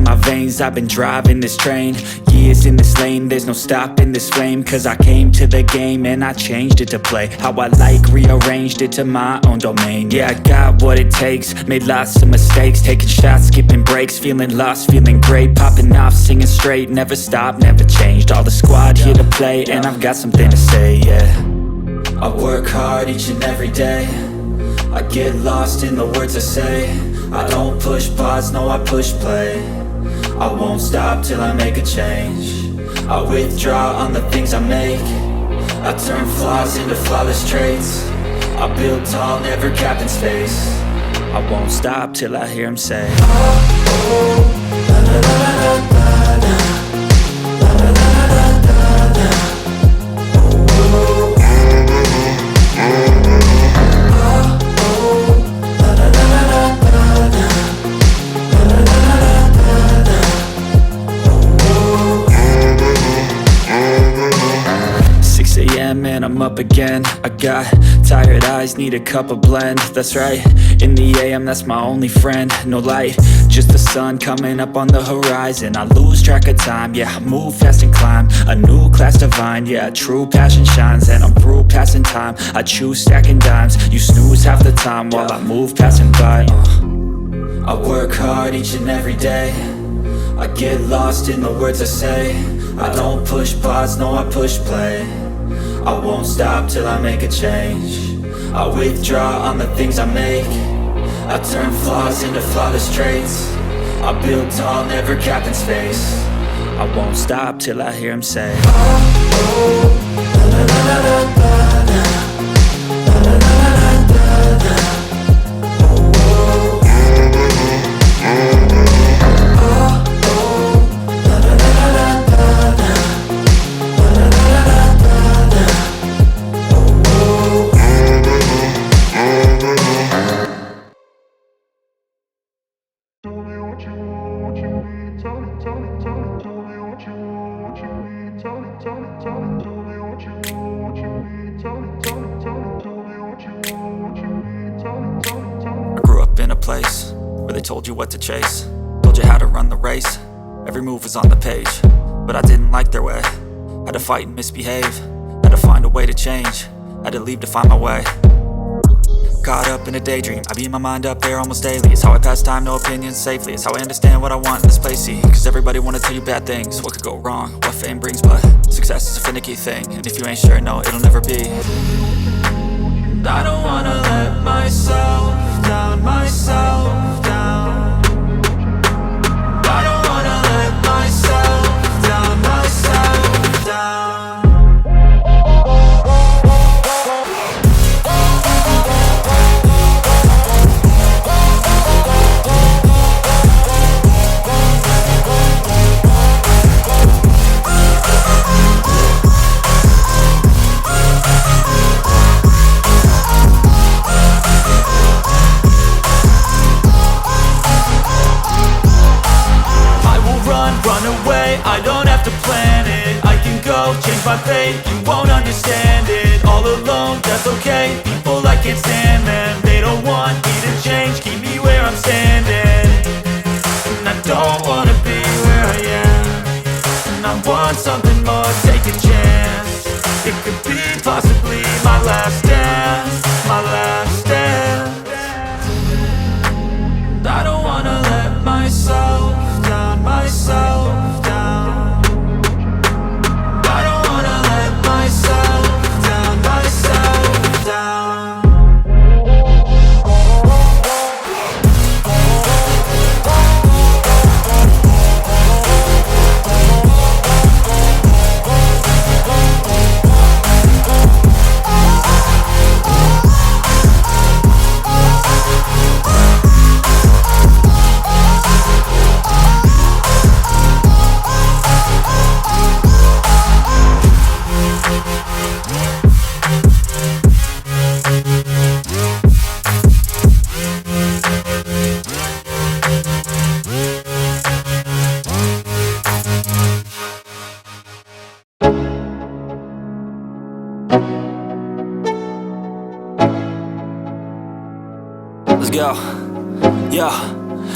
my veins, I've been driving this train. Years in this lane, there's no stopping this flame. Cause I came to the game and I changed it to play how I like, rearranged it to my own domain. Yeah, I got what it takes, made lots of mistakes, taking shots, skipping breaks, feeling lost, feeling great, popping off, singing straight, never stopped, never changed. All the squad here to play, and I've got something to say, yeah. I work hard each and every day, I get lost in the words I say. I don't push pause, no, I push play. I won't stop till I make a change. I withdraw on the things I make. I turn flaws into flawless traits. I build tall, never capped in space. I won't stop till I hear him say, oh, oh, la la la la la la, la la la la la la, oh, oh, and I'm up again. I got tired eyes, need a cup of blend. That's right, in the AM, that's my only friend. No light, just the sun coming up on the horizon. I lose track of time, yeah, I move fast and climb a new class divine, yeah, true passion shines. And I'm through passing time, I choose stacking dimes. You snooze half the time while I move passing by. I work hard each and every day, I get lost in the words I say. I don't push pause, no, I push play. I won't stop till I make a change. I withdraw on the things I make. I turn flaws into flawless traits. I build tall, never capped in space. I won't stop till I hear him say, oh, oh, la la la la la la, la la la la la la, oh, oh, I grew up in a place where they told you what to chase, told you how to run the race. Every move was on the page, but I didn't like their way. Had to fight and misbehave, had to find a way to change, had to leave to find my way. Caught up in a daydream, I beat my mind up there almost daily. It's how I pass time, no opinions safely. It's how I understand what I want in this place, see. Cause everybody wanna tell you bad things, what could go wrong, what fame brings. But success is a finicky thing, and if you ain't sure, no, it'll never be. And I don't wanna let myself down, myself down. And I don't wanna let myself down, myself down. I don't have to plan it, I can go change my fate. You won't understand it, all alone, that's okay. People, I can't stand them, they don't want me to change. Keep me where I'm standing, and I don't wanna be where I am. And I want something more, take a chance. It could be possibly my last dance, my last dance. And I don't wanna let myself down, myself down. Let's go. Yeah.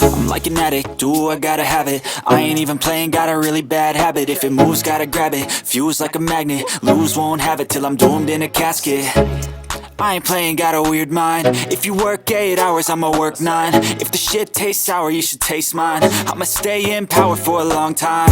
I'm like an addict, do I gotta have it. I ain't even playing, got a really bad habit. If it moves, gotta grab it, fuse like a magnet. Lose, won't have it till I'm doomed in a casket. I ain't playing, got a weird mind. If you work 8 hours, I'ma work 9. If the shit tastes sour, you should taste mine. I'ma stay in power for a long time.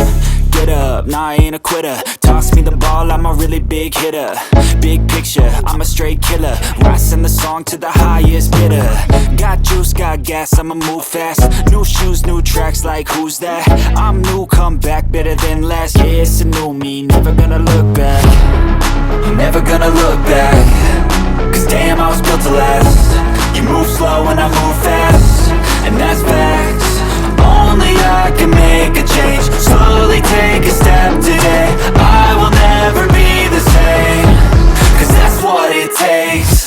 Get up, nah, I ain't a quitter. Toss me the ball, I'm a really big hitter. Big picture, I'm a straight killer. Rising the song to the highest bidder. Got juice, got gas, I'ma move fast. New shoes, new tracks, like who's that? I'm new, come back, better than last. Yeah, it's a new me, never gonna look back. Never gonna look back. Cause damn, I was built to last. You move slow and I move fast, and that's facts. Only I can make a change. Slowly take a step today. I will never be the same. Cause that's what it takes.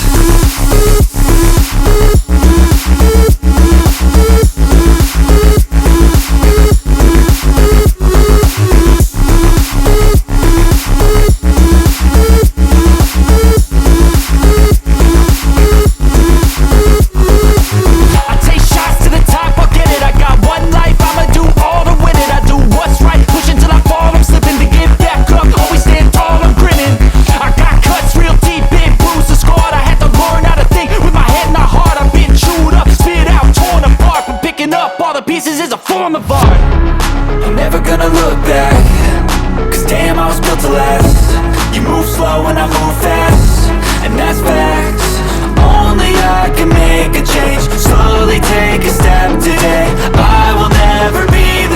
Take a step today. I will never be the